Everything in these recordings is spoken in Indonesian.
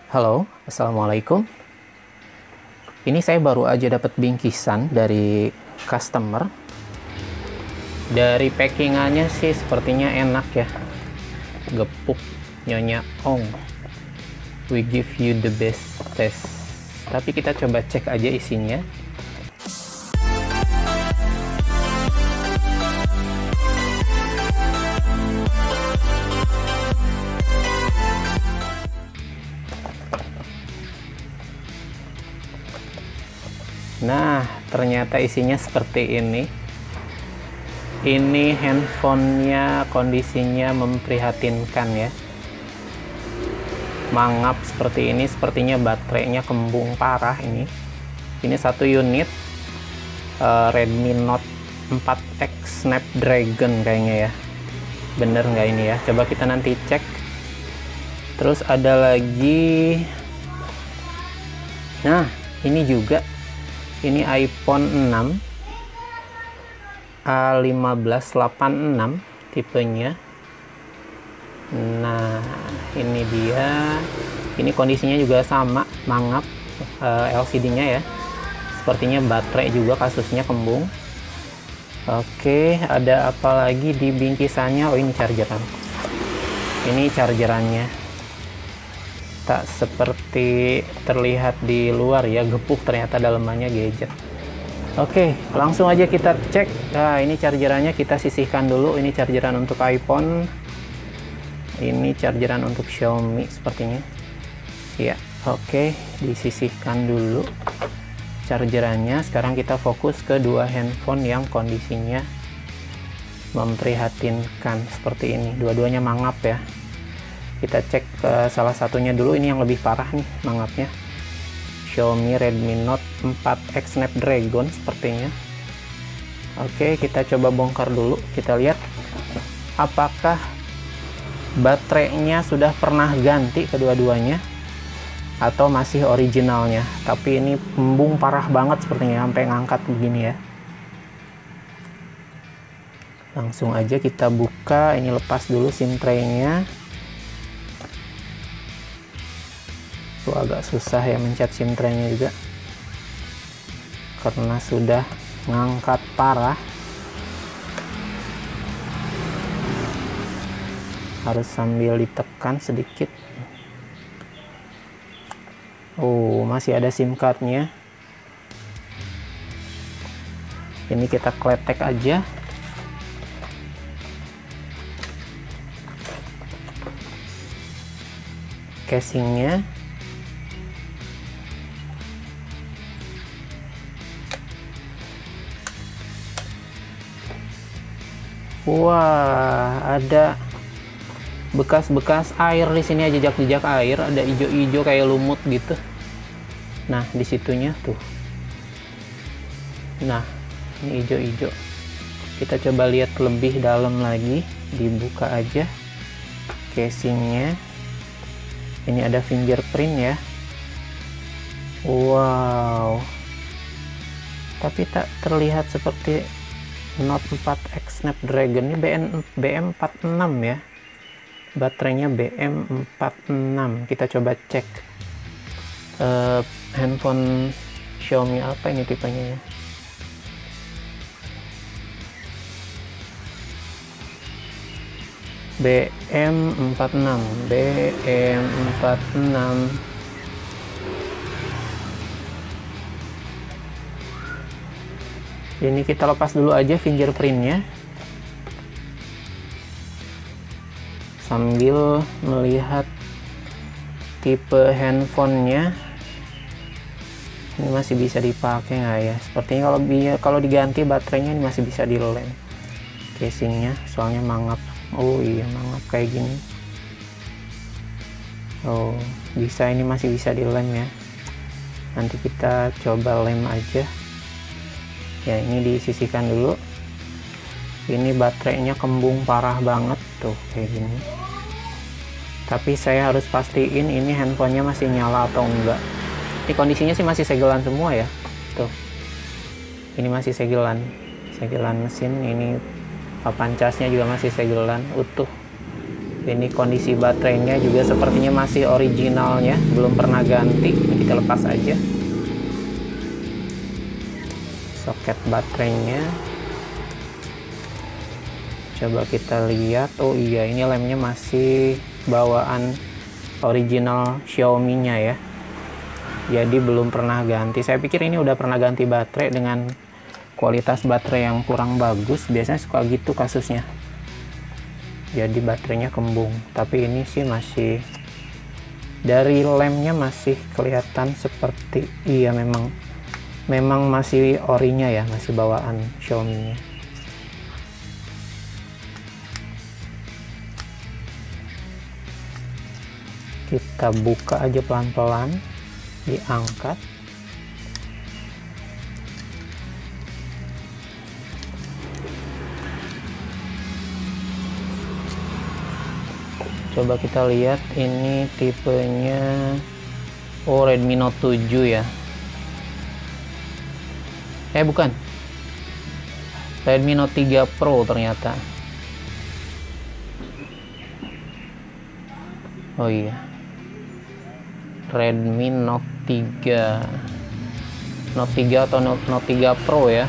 Halo, assalamualaikum. Ini saya baru aja dapat bingkisan dari customer. Dari packingannya sih sepertinya enak ya. Gepuk Nyonya Ong. We give you the best taste. Tapi kita coba cek aja isinya. Nah, ternyata isinya seperti ini. Ini handphonenya kondisinya memprihatinkan ya. Mangap seperti ini, sepertinya baterainya kembung parah ini. Ini satu unit Redmi Note 4X Snapdragon kayaknya ya. Bener nggak ini ya? Coba kita nanti cek. Terus ada lagi. Nah, ini juga. Ini iPhone 6 A1586 tipenya. Nah, ini dia. Ini kondisinya juga sama, mangap LCD-nya ya. Sepertinya baterai juga kasusnya kembung. Oke, ada apa lagi di bingkisannya? Oh, ini chargeran. Ini chargerannya. Tak seperti terlihat di luar ya, gepuk, ternyata dalamannya gadget. Oke, langsung aja kita cek. Nah, ini chargerannya kita sisihkan dulu. Ini chargeran untuk iPhone. Ini chargeran untuk Xiaomi sepertinya. Ya, oke, disisihkan dulu chargerannya. Sekarang kita fokus ke dua handphone yang kondisinya memprihatinkan seperti ini. Dua-duanya mangap ya. Kita cek salah satunya dulu. Ini yang lebih parah nih mangapnya. Xiaomi Redmi Note 4X Snapdragon sepertinya. Oke, kita coba bongkar dulu. Kita lihat apakah baterainya sudah pernah ganti kedua-duanya atau masih originalnya. Tapi ini kembung parah banget sepertinya, sampai ngangkat begini ya. Langsung aja kita buka. Ini lepas dulu SIM tray-nya. Agak susah ya mencet SIM tray-nya juga karena sudah ngangkat parah. Harus sambil ditekan sedikit. Oh, masih ada SIM card-nya. Ini kita kletek aja. Casingnya. Wah, ada bekas-bekas air di sini, jejak-jejak air, ada hijau-hijau kayak lumut gitu. Nah, di situnya tuh. Nah, ini hijau-hijau. Kita coba lihat lebih dalam lagi, dibuka aja casingnya. Ini ada fingerprint ya. Wow. Tapi tak terlihat seperti Note 4X Snapdragon. Ini BM46 ya. Baterainya BM46. Kita coba cek handphone Xiaomi apa ini tipenya ya. BM46. Ini kita lepas dulu aja fingerprintnya sambil melihat tipe handphonenya. Ini masih bisa dipakai nggak ya? Sepertinya kalau diganti baterainya ini masih bisa dilem casingnya, soalnya mangap. Oh iya, mangap kayak gini. Oh, bisa, ini masih bisa dilem ya. Nanti kita coba lem aja. Ya, ini disisihkan dulu. Ini baterainya kembung parah banget tuh kayak gini. Tapi saya harus pastiin ini handphonenya masih nyala atau enggak. Ini kondisinya sih masih segelan semua ya. Tuh. Ini masih segelan mesin. Ini papan casnya juga masih segelan utuh. Ini kondisi baterainya juga sepertinya masih originalnya, belum pernah ganti. Ini kita lepas aja soket baterainya. Coba kita lihat. Oh iya, ini lemnya masih bawaan original Xiaomi-nya ya. Jadi belum pernah ganti. Saya pikir ini udah pernah ganti baterai dengan kualitas baterai yang kurang bagus. Biasanya suka gitu kasusnya. Jadi baterainya kembung. Tapi ini sih masih, dari lemnya masih kelihatan seperti, iya memang masih orinya ya, masih bawaan Xiaomi-nya. Kita buka aja pelan-pelan, diangkat. Coba kita lihat, ini tipenya Redmi Note 7 ya. Bukan, Redmi Note 3 Pro ternyata. Oh iya, Redmi Note 3 atau Note 3 Pro ya,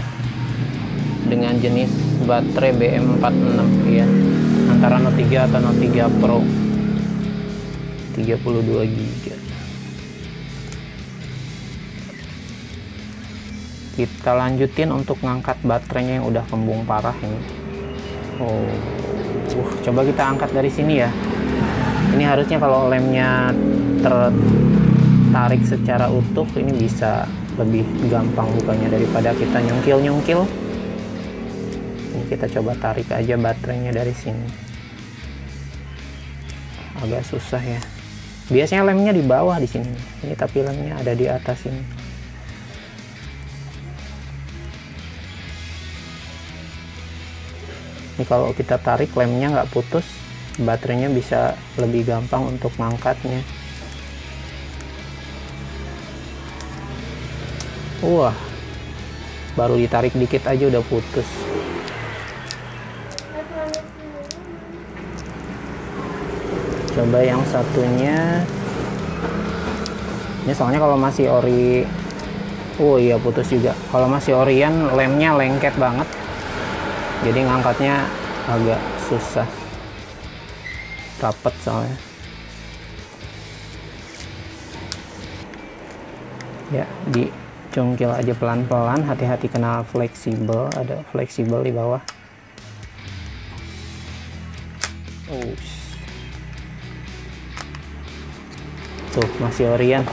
dengan jenis baterai BM46 ya, antara Note 3 atau Note 3 Pro, 32 GB. Kita lanjutin untuk ngangkat baterainya yang udah kembung parah ini. Coba kita angkat dari sini ya. Ini harusnya kalau lemnya tertarik secara utuh, ini bisa lebih gampang bukanya daripada kita nyungkil-nyungkil. Ini kita coba tarik aja baterainya dari sini. Agak susah ya. Biasanya lemnya di bawah di sini. Ini tapi lemnya ada di atas ini. Ini kalau kita tarik lemnya nggak putus, baterainya bisa lebih gampang untuk ngangkatnya. Wah, baru ditarik dikit aja udah putus. Coba yang satunya. Ini soalnya kalau masih ori, oh iya putus juga. Kalau masih orian, lemnya lengket banget, jadi ngangkatnya agak susah, rapet soalnya. Ya, dicungkil aja pelan-pelan, hati-hati kena fleksibel, ada fleksibel di bawah. Tuh, masih orian,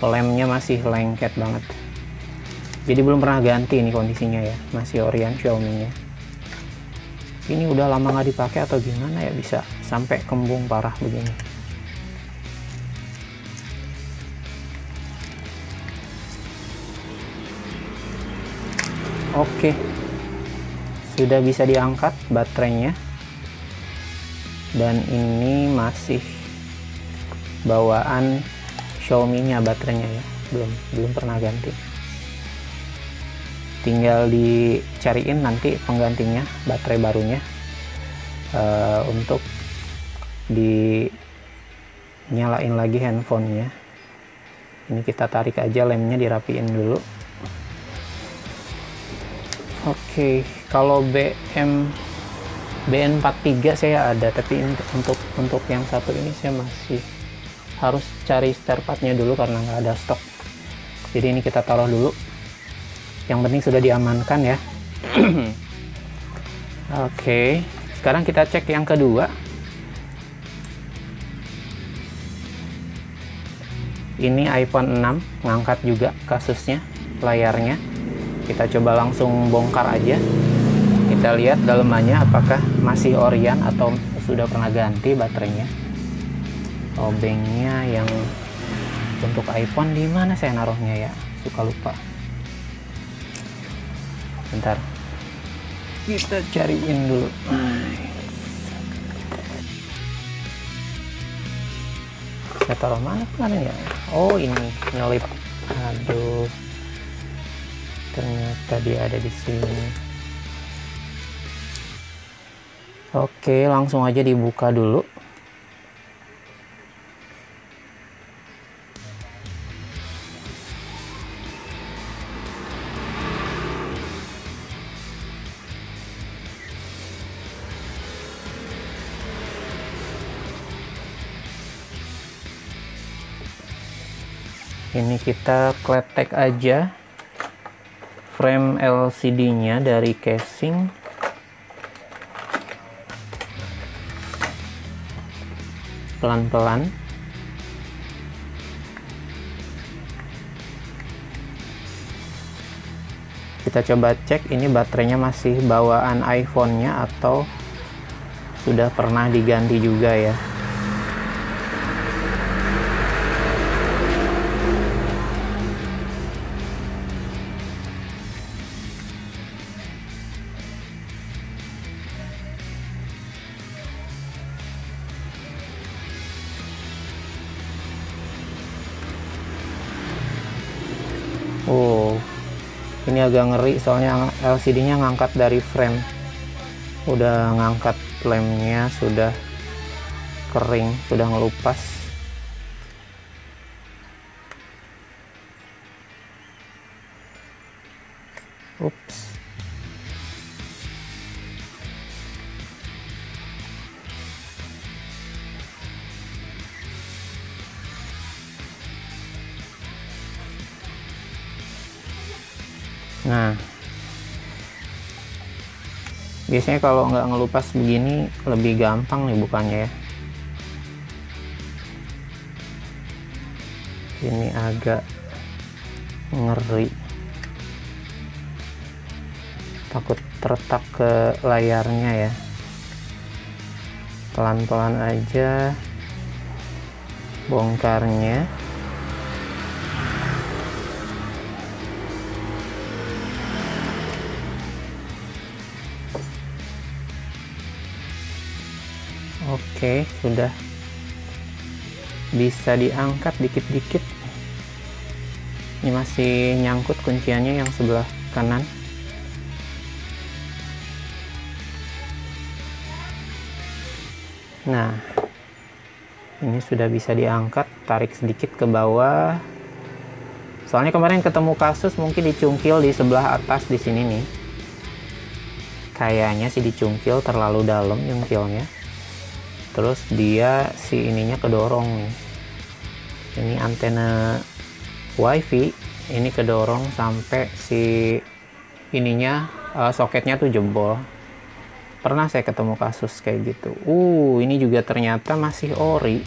lemnya masih lengket banget. Jadi belum pernah ganti ini kondisinya ya, masih orian Xiaomi-nya. Ini udah lama nggak dipakai atau gimana ya, bisa sampai kembung parah begini. Oke, sudah bisa diangkat baterainya, dan ini masih bawaan Xiaomi-nya baterainya ya, belum pernah ganti. Tinggal dicariin nanti penggantinya, baterai barunya, untuk dinyalain lagi handphonenya. Ini kita tarik aja lemnya, dirapiin dulu. Oke, kalau BN43 saya ada, tapi untuk yang satu ini saya masih harus cari spare partnya dulu karena nggak ada stok. Jadi ini kita taruh dulu. Yang penting sudah diamankan ya. Oke, sekarang kita cek yang kedua. Ini iPhone 6, ngangkat juga kasusnya, layarnya. Kita coba langsung bongkar aja. Kita lihat dalemannya apakah masih orian atau sudah pernah ganti baterainya. Obengnya yang untuk iPhone di mana saya naruhnya ya? Suka lupa. Bentar, kita cariin dulu. Saya taruh mana kemarin ya? Oh ini, nyelip. Aduh, ternyata dia ada di sini. Oke, langsung aja dibuka dulu. Ini kita kletek aja frame LCD-nya dari casing. Pelan-pelan. Kita coba cek ini baterainya masih bawaan iPhone-nya atau sudah pernah diganti juga ya. Oh, ini agak ngeri soalnya LCD-nya ngangkat dari frame. Udah ngangkat lemnya, sudah kering, sudah ngelupas. Ups. Nah, biasanya kalau nggak ngelupas begini lebih gampang nih bukannya ya. Ini agak ngeri, takut tertak ke layarnya ya. Pelan-pelan aja bongkarnya. Oke, sudah bisa diangkat dikit-dikit. Ini masih nyangkut kunciannya yang sebelah kanan. Nah, ini sudah bisa diangkat, tarik sedikit ke bawah. Soalnya kemarin ketemu kasus mungkin dicungkil di sebelah atas di sini nih. Kayaknya sih dicungkil terlalu dalam nyungkilnya. Terus dia si ininya kedorong nih. Ini antena WiFi ini kedorong sampai si ininya soketnya tuh jebol. Pernah saya ketemu kasus kayak gitu. Ini juga ternyata masih ori.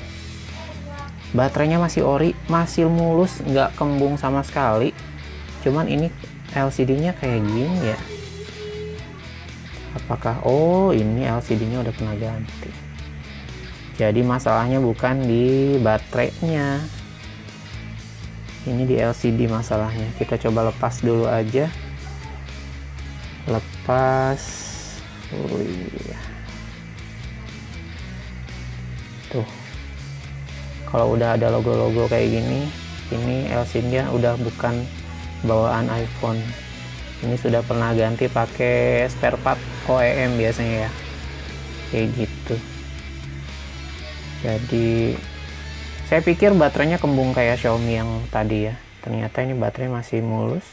Baterainya masih ori, masih mulus, nggak kembung sama sekali. Cuman ini LCD-nya kayak gini ya. Apakah ini LCD-nya udah pernah ganti? Jadi masalahnya bukan di baterainya, ini di LCD masalahnya. Kita coba lepas dulu aja. Lepas. Iya. Tuh, kalau udah ada logo-logo kayak gini, ini LCD-nya udah bukan bawaan iPhone. Ini sudah pernah ganti pakai spare part OEM biasanya ya, kayak gitu. Jadi saya pikir baterainya kembung kayak Xiaomi yang tadi ya. Ternyata ini baterai masih mulus,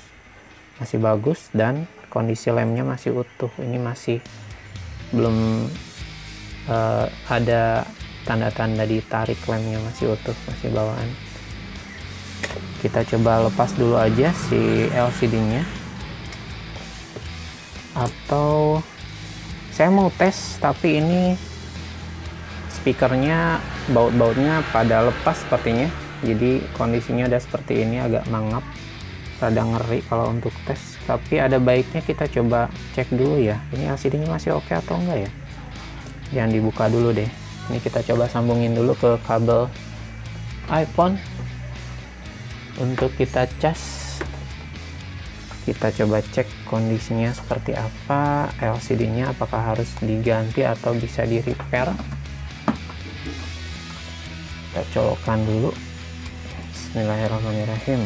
masih bagus, dan kondisi lemnya masih utuh. Ini masih belum ada tanda-tanda ditarik, lemnya masih utuh, masih bawaan. Kita coba lepas dulu aja si LCD-nya. Atau saya mau tes, tapi ini speakernya baut-bautnya pada lepas sepertinya. Jadi kondisinya udah seperti ini, agak mangap, rada ngeri kalau untuk tes. Tapi ada baiknya kita coba cek dulu ya, ini LCD-nya masih oke atau enggak ya. Jangan dibuka dulu deh. Ini kita coba sambungin dulu ke kabel iPhone untuk kita cas. Kita coba cek kondisinya seperti apa, LCD-nya apakah harus diganti atau bisa di repair. Kita colokkan dulu. Bismillahirrahmanirrahim.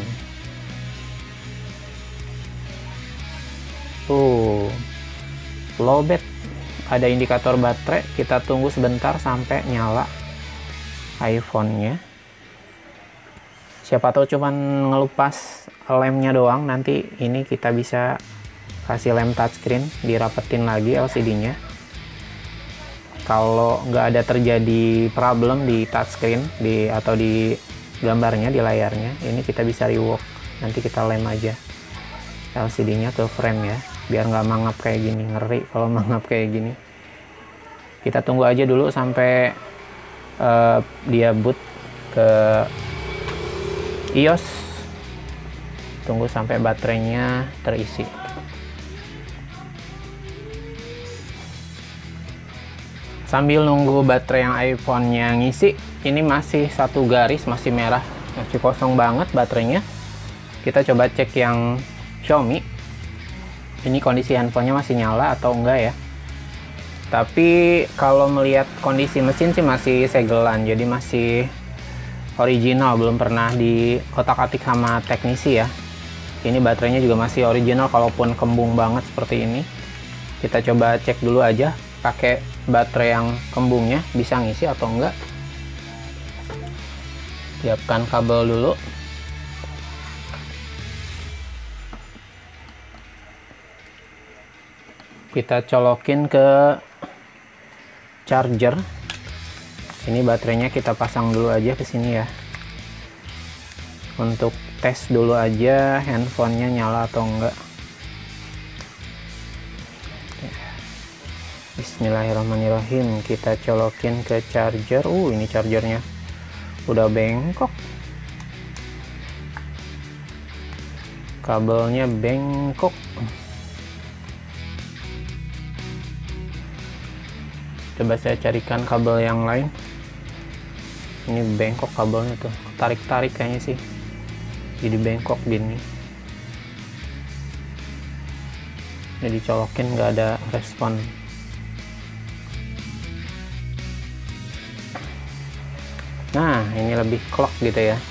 Tuh, lowbat ada indikator baterai, kita tunggu sebentar sampai nyala iPhone-nya. Siapa tahu cuman ngelupas lemnya doang, nanti ini kita bisa kasih lem touchscreen, dirapetin lagi LCD-nya. Kalau nggak ada terjadi problem di touchscreen atau di gambarnya, di layarnya, ini kita bisa rework. Nanti kita lem aja LCD-nya ke frame ya, biar nggak mangap kayak gini. Ngeri kalau mangap kayak gini. Kita tunggu aja dulu sampai dia boot ke iOS. Tunggu sampai baterainya terisi. Sambil nunggu baterai yang iPhone-nya ngisi, ini masih satu garis, masih merah, masih kosong banget baterainya. Kita coba cek yang Xiaomi. Ini kondisi handphonenya masih nyala atau enggak ya. Tapi kalau melihat kondisi mesin sih masih segelan, jadi masih original, belum pernah diotak-atik sama teknisi ya. Ini baterainya juga masih original, kalaupun kembung banget seperti ini. Kita coba cek dulu aja pakai baterai yang kembungnya bisa ngisi atau enggak. Siapkan kabel dulu. Kita colokin ke charger. Ini baterainya kita pasang dulu aja ke sini ya. Untuk tes dulu aja handphonenya nyala atau enggak. Bismillahirrahmanirrahim. Kita colokin ke charger. Ini chargernya udah bengkok. Kabelnya bengkok. Coba saya carikan kabel yang lain. Ini bengkok kabelnya tuh, tarik-tarik kayaknya sih, jadi bengkok gini. Ini dicolokin nggak ada respon. Nah, ini lebih klok gitu ya.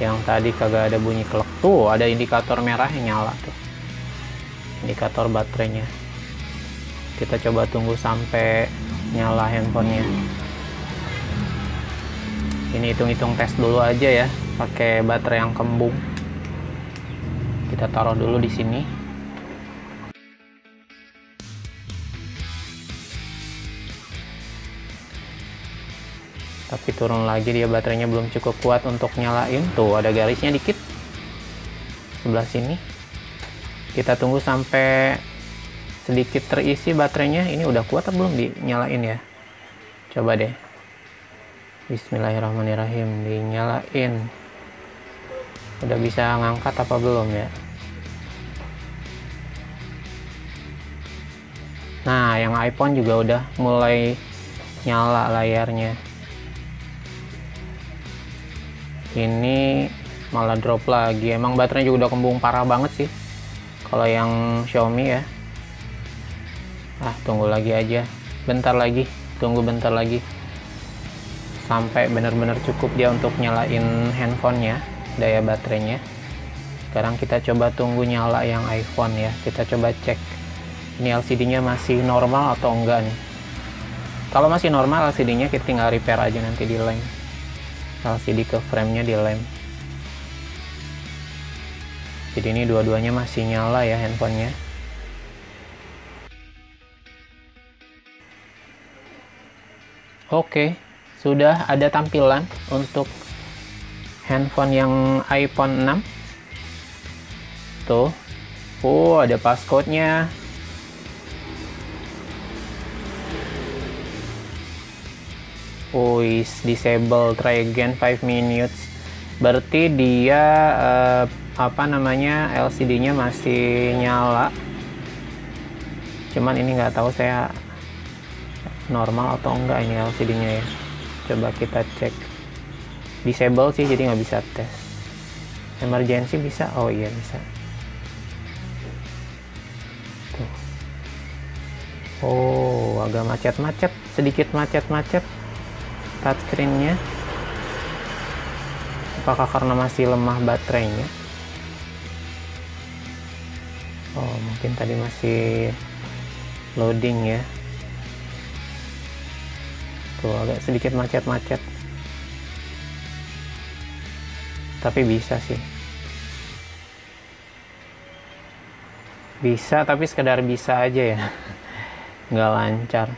Yang tadi kagak ada bunyi klok. Tuh, ada indikator merah yang nyala tuh. Indikator baterainya. Kita coba tunggu sampai nyala handphonenya. Ini hitung-hitung tes dulu aja ya, pakai baterai yang kembung. Kita taruh dulu di sini. Tapi turun lagi, dia baterainya belum cukup kuat untuk nyalain. Tuh, ada garisnya dikit sebelah sini. Kita tunggu sampai sedikit terisi baterainya. Ini udah kuat atau belum dinyalain ya? Coba deh. Bismillahirrahmanirrahim, dinyalain. Udah bisa ngangkat apa belum ya? Nah, yang iPhone juga udah mulai nyala layarnya. Ini malah drop lagi. Emang baterainya juga udah kembung parah banget sih kalau yang Xiaomi ya. Tunggu lagi aja, bentar lagi, tunggu bentar lagi sampai benar-benar cukup dia untuk nyalain handphonenya, daya baterainya. Sekarang kita coba tunggu nyala yang iPhone ya. Kita coba cek ini LCD-nya masih normal atau enggak nih. Kalau masih normal LCD-nya, kita tinggal repair aja, nanti dilem LCD ke frame-nya, dilem. Jadi ini dua-duanya masih nyala ya handphonenya. Oke, sudah ada tampilan untuk handphone yang iPhone 6. Tuh. Ada passcode-nya. Is disable, try again 5 minutes. Berarti dia LCD-nya masih nyala. Cuman ini nggak tahu saya normal atau enggak ini LCD-nya ya. Coba kita cek. Disable sih, jadi nggak bisa tes. Emergency bisa? Oh iya bisa. Tuh. Agak macet-macet, sedikit macet-macet touchscreen-nya. Apakah karena masih lemah baterainya? Mungkin tadi masih loading ya. Tuh agak sedikit macet-macet, tapi bisa sih, bisa tapi sekedar bisa aja ya. Nggak lancar.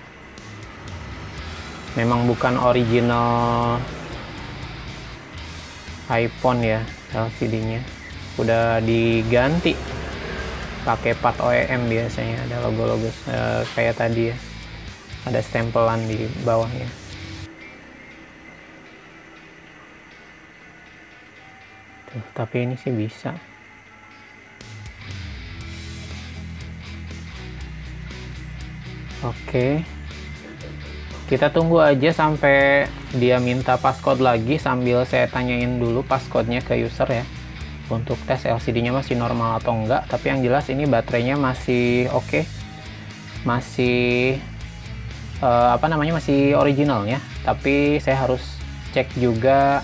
Memang bukan original iPhone ya LCD-nya, udah diganti pakai part OEM. Biasanya ada logo-logo kayak tadi ya, ada stempelan di bawahnya. Tuh, tapi ini sih bisa. Oke, kita tunggu aja sampai dia minta passcode lagi, sambil saya tanyain dulu passcode-nya ke user ya, untuk tes LCD-nya masih normal atau enggak. Tapi yang jelas ini baterainya masih oke, masih masih originalnya. Tapi saya harus cek juga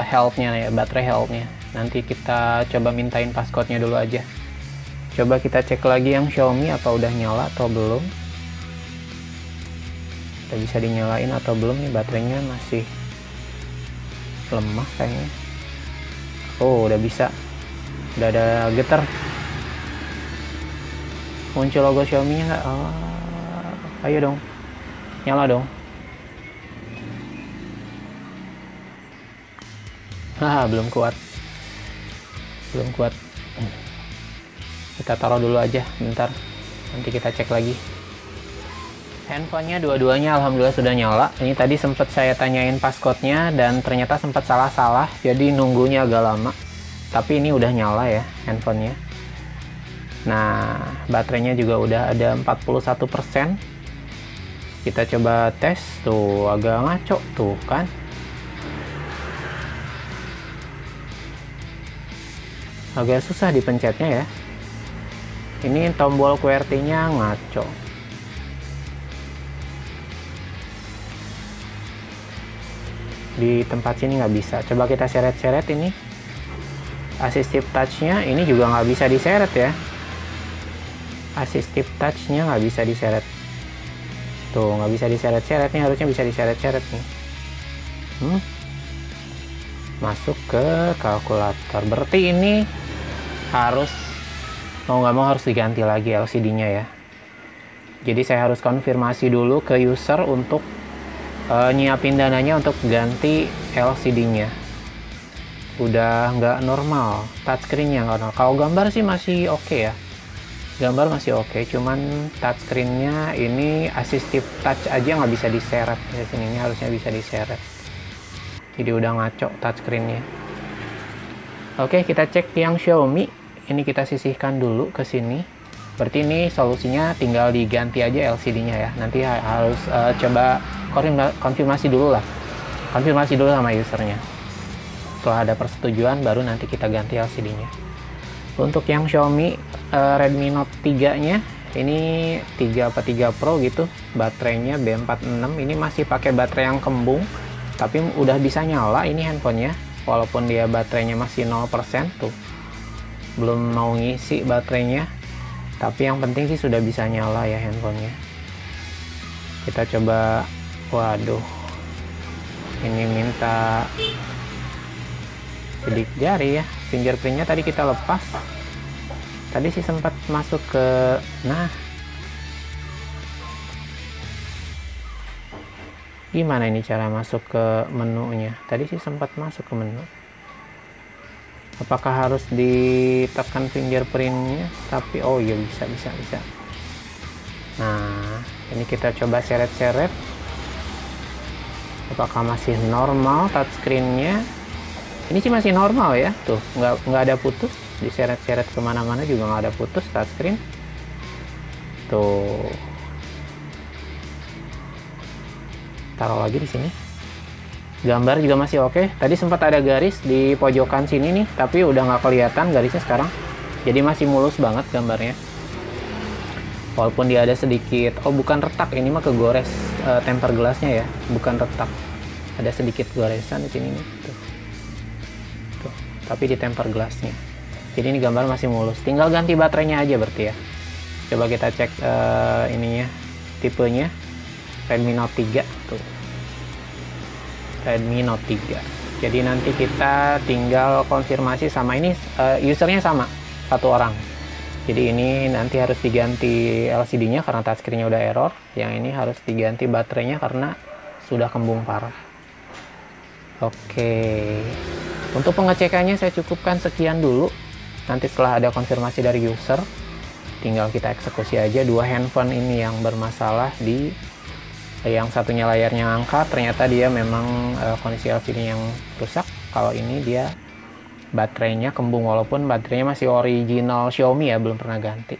health-nya ya, baterai health-nya. Nanti kita coba mintain passcode-nya dulu aja. Coba kita cek lagi yang Xiaomi, apa udah nyala atau belum. Kita bisa dinyalain atau belum nih, baterainya masih lemah kayaknya. Oh, udah bisa, udah ada getar, muncul logo Xiaomi nya nggak? Oh, ayo dong, nyala dong. Belum kuat, belum kuat. Kita taruh dulu aja bentar, nanti kita cek lagi. Handphonenya dua-duanya alhamdulillah sudah nyala. Ini tadi sempat saya tanyain passcode-nya dan ternyata sempat salah-salah, jadi nunggunya agak lama. Tapi ini udah nyala ya handphonenya. Nah, baterainya juga udah ada 41%. Kita coba tes, tuh agak ngaco tuh kan. Agak susah dipencetnya ya. Ini tombol QWERTY-nya ngaco. Di tempat sini nggak bisa. Coba kita seret-seret ini. Assistive touch-nya ini juga nggak bisa diseret ya. Assistive touch-nya nggak bisa diseret. Tuh, nggak bisa diseret-seret nih. Harusnya bisa diseret-seret nih. Masuk ke kalkulator. Berarti ini harus, mau nggak mau harus diganti lagi LCD-nya ya. Jadi saya harus konfirmasi dulu ke user untuk nyiapin dananya untuk ganti LCD-nya. Udah nggak normal, touchscreen-nya nggak normal. Kalau gambar sih masih oke ya, gambar masih oke, cuman touchscreen-nya ini assistive touch aja nggak bisa diseret. Di sini ini harusnya bisa diseret. Jadi udah ngaco touchscreen-nya. Oke, kita cek yang Xiaomi. Ini kita sisihkan dulu ke sini. Berarti ini solusinya tinggal diganti aja LCD-nya ya. Nanti harus coba konfirmasi dulu lah. Konfirmasi dulu sama usernya. Setelah ada persetujuan, baru nanti kita ganti LCD-nya. Untuk yang Xiaomi Redmi Note 3-nya, ini 3 apa 3 Pro gitu. Baterainya B46. Ini masih pakai baterai yang kembung. Tapi udah bisa nyala ini handphonenya. Walaupun dia baterainya masih 0% tuh. Belum mau ngisi baterainya. Tapi yang penting sih sudah bisa nyala ya handphonenya. Kita coba, waduh, ini minta sidik jari ya. Fingerprintnya tadi kita lepas. Tadi sih sempat masuk ke, nah, gimana ini cara masuk ke menunya? Tadi sih sempat masuk ke menu. Apakah harus ditekan fingerprintnya? Tapi oh iya, bisa. Nah, ini kita coba seret-seret. Apakah masih normal touchscreen-nya? Ini sih masih normal ya. Tuh, nggak ada putus. Diseret-seret kemana-mana juga nggak ada putus touchscreen. Tuh. Taruh lagi di sini. Gambar juga masih oke. Tadi sempat ada garis di pojokan sini nih, tapi udah nggak kelihatan garisnya sekarang. Jadi masih mulus banget gambarnya. Walaupun dia ada sedikit, oh bukan retak, ini mah kegores temper gelasnya ya, bukan retak. Ada sedikit goresan di sini nih. Tuh. Tapi di temper gelasnya. Jadi ini gambar masih mulus. Tinggal ganti baterainya aja berarti ya. Coba kita cek ininya, tipenya Redmi Note 3. Redmi Note 3. Jadi nanti kita tinggal konfirmasi sama ini, usernya sama, satu orang. Jadi ini nanti harus diganti LCD-nya karena touchscreen-nya udah error. Yang ini harus diganti baterainya karena sudah kembung parah. Oke. Untuk pengecekannya saya cukupkan sekian dulu. Nanti setelah ada konfirmasi dari user, tinggal kita eksekusi aja. Dua handphone ini yang bermasalah, di yang satunya layarnya angkat, ternyata dia memang kondisi LCD yang rusak. Kalau ini dia baterainya kembung, walaupun baterainya masih original Xiaomi ya, belum pernah ganti.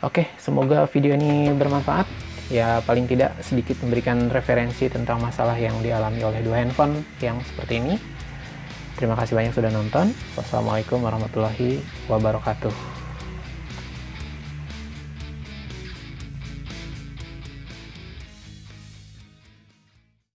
Oke, semoga video ini bermanfaat ya, paling tidak sedikit memberikan referensi tentang masalah yang dialami oleh dua handphone yang seperti ini. Terima kasih banyak sudah nonton. Wassalamualaikum warahmatullahi wabarakatuh.